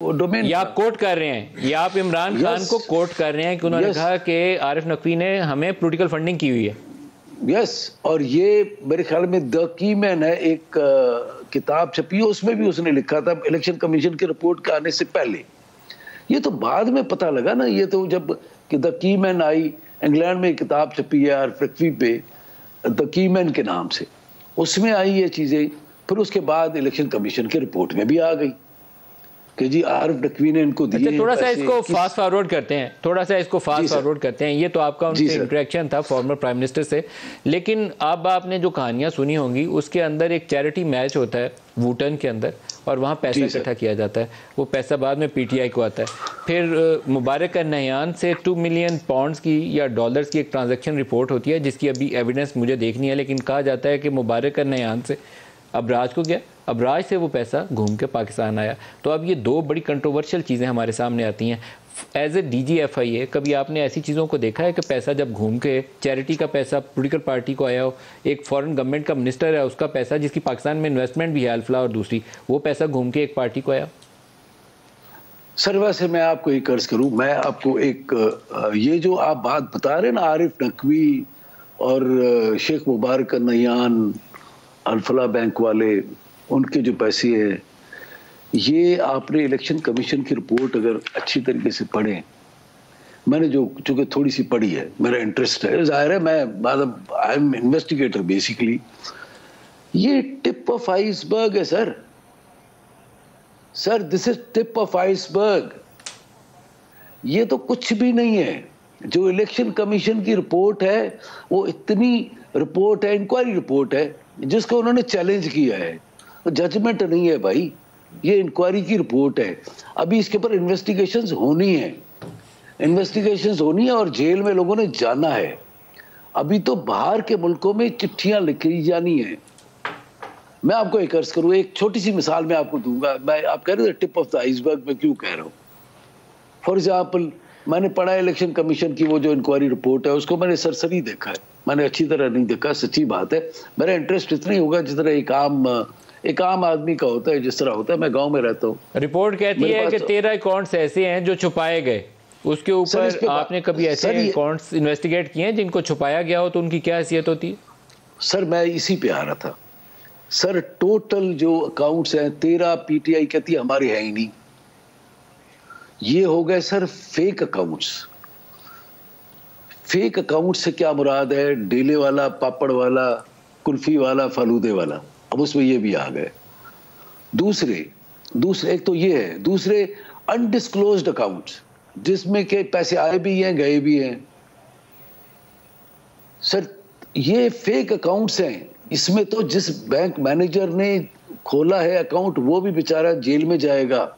Domain. ये आप coat कर रहे हैं, ये आप इमरान खान को कोट कर रहे हैं कि उन्होंने कहा कि आरिफ नकवी ने हमें पॉलिटिकल फंडिंग की हुई है। यस, और ये मेरे ख्याल में द की मैन है, एक किताब छपी है, उसमें भी उसने लिखा था इलेक्शन कमीशन की रिपोर्ट के आने से पहले। ये तो बाद में पता लगा ना, ये तो जब the key man I, England में एक किताब छपी है यार पृथ्वी पे द की मैन के नाम से, उसमें आई ये चीजें। फिर उसके बाद इलेक्शन कमीशन की रिपोर्ट में भी आ गई कि जी आरिफ नकवी ने इनको दिए। थोड़ा सा इसको फास्ट फॉरवर्ड करते हैं, थोड़ा सा इसको फास्ट फॉरवर्ड करते हैं। ये तो आपका उनसे इंटरेक्शन था फॉर्मर प्राइम मिनिस्टर से, लेकिन अब आपने जो कहानियां सुनी होंगी उसके अंदर एक चैरिटी मैच होता है वूटन के अंदर, और वहाँ पैसा इकट्ठा किया जाता है। वो पैसा बाद में पीटीआई को आता है। फिर मुबारक नहयान से 2 मिलियन पाउंड्स की या डॉलर्स की एक ट्रांजैक्शन रिपोर्ट होती है, जिसकी अभी एविडेंस मुझे देखनी है, लेकिन कहा जाता है कि मुबारक नहयान से अबराज को गया, अबराज से वो पैसा घूम के पाकिस्तान आया। तो अब ये दो बड़ी कंट्रोवर्शियल चीज़ें हमारे सामने आती हैं। एज ए DGFIA कभी आपने ऐसी चीज़ों को देखा है कि पैसा जब घूम के, चैरिटी का पैसा पोलिटिकल पार्टी को आया हो, एक फॉरेन गवर्नमेंट का मिनिस्टर है उसका पैसा जिसकी पाकिस्तान में इन्वेस्टमेंट भी है अल्फला और दूसरी, वो पैसा घूम के एक पार्टी को आया? सर वैसे मैं आपको एक अर्ज करूं, मैं आपको एक ये जो आप बात बता रहे हैं ना आरिफ नकवी और शेख मुबारक नहयान, अल्फला बैंक वाले, उनके जो पैसे हैं, ये आपने इलेक्शन कमीशन की रिपोर्ट अगर अच्छी तरीके से पढ़ें, मैंने जो चूंकि थोड़ी सी पढ़ी है, मेरा इंटरेस्ट है, जाहिर है मैं आई एम इन्वेस्टिगेटर बेसिकली। ये टिप ऑफ आइसबर्ग है sir, this is tip of iceberg. ये तो कुछ भी नहीं है। जो इलेक्शन कमीशन की रिपोर्ट है वो इतनी रिपोर्ट है, इंक्वायरी रिपोर्ट है जिसको उन्होंने चैलेंज किया है, जजमेंट नहीं है भाई, ये इंक्वायरी की रिपोर्ट है। अभी इसके ऊपर इन्वेस्टिगेशंस होनी है, और जेल में लोगों ने जाना है। अभी तो बाहर के मुल्कों में चिट्ठियां लिखी जानी है। मैं आपको एक अर्ज करूं, एक छोटी सी मिसाल मैं आपको दूंगा। मैं आप कह रहे थे टिप ऑफ द आइसबर्ग, में क्यों कह रहा हूं? फॉर एग्जाम्पल मैंने पढ़ा इलेक्शन कमीशन की वो जो इंक्वायरी रिपोर्ट है, उसको मैंने सरसरी देखा है, मैंने अच्छी तरह नहीं देखा, सच्ची बात है। मेरा इंटरेस्ट इतना ही होगा जितना एक आम आदमी का होता है, जिस तरह होता है। मैं गांव में रहता हूँ। रिपोर्ट कहती है कि 13 अकाउंट्स ऐसे हैं जो छुपाए गए। उसके ऊपर आपने कभी ऐसे अकाउंट्स इन्वेस्टिगेट किए हैं जिनको छुपाया गया हो, तो उनकी क्या हैसियत होती है? सर मैं इसी पे आ रहा था सर। टोटल जो अकाउंट्स हैं 13 पीटीआई कहती है हमारे हैं ही नहीं। ये हो गए sir fake accounts. Fake account से क्या मुराद है? डेले वाला, पापड़ वाला, कुल्फी वाला, फालूदे वाला, अब उसमें ये भी आ गए। दूसरे एक तो ये है, दूसरे अनडिस्क्लोज्ड अकाउंट्स जिसमें के पैसे आए भी हैं गए भी हैं। सर ये फेक अकाउंट्स हैं। इसमें तो जिस बैंक मैनेजर ने खोला है अकाउंट वो भी बेचारा जेल में जाएगा,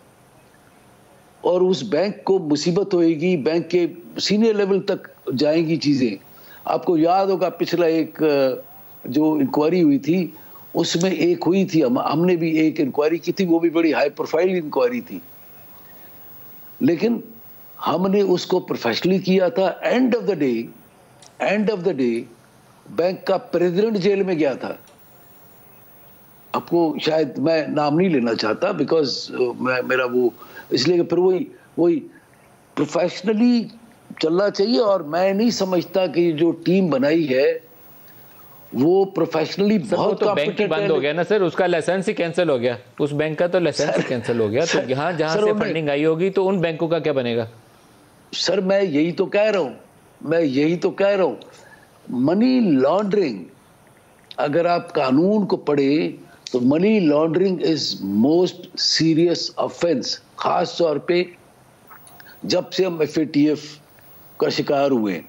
और उस बैंक को मुसीबत होएगी, बैंक के सीनियर लेवल तक जाएंगी चीजें। आपको याद होगा पिछला एक जो इंक्वायरी हुई थी उसमें एक हुई थी, हमने भी एक इंक्वायरी की थी, वो भी बड़ी हाई प्रोफाइल इंक्वायरी थी, लेकिन हमने उसको प्रोफेशनली किया था। End of the day bank का प्रेसिडेंट जेल में गया था। आपको शायद मैं नाम नहीं लेना चाहता बिकॉज मेरा वो, इसलिए फिर वही प्रोफेशनली चलना चाहिए। और मैं नहीं समझता कि जो टीम बनाई है वो प्रोफेशनली बहुत तो बैंक ही बंद हो गया ना सर, उसका लाइसेंस ही कैंसिल हो गया, उस बैंक का तो लाइसेंस ही कैंसिल हो गया। तो यहाँ जहाँ से फंडिंग आई होगी तो उन बैंकों का क्या बनेगा? सर मैं यही तो कह रहा हूँ, मनी लॉन्ड्रिंग, अगर आप कानून को पढ़े तो money laundering is most serious offence. खास तौर पे जब से हम FATF का शिकार हुए,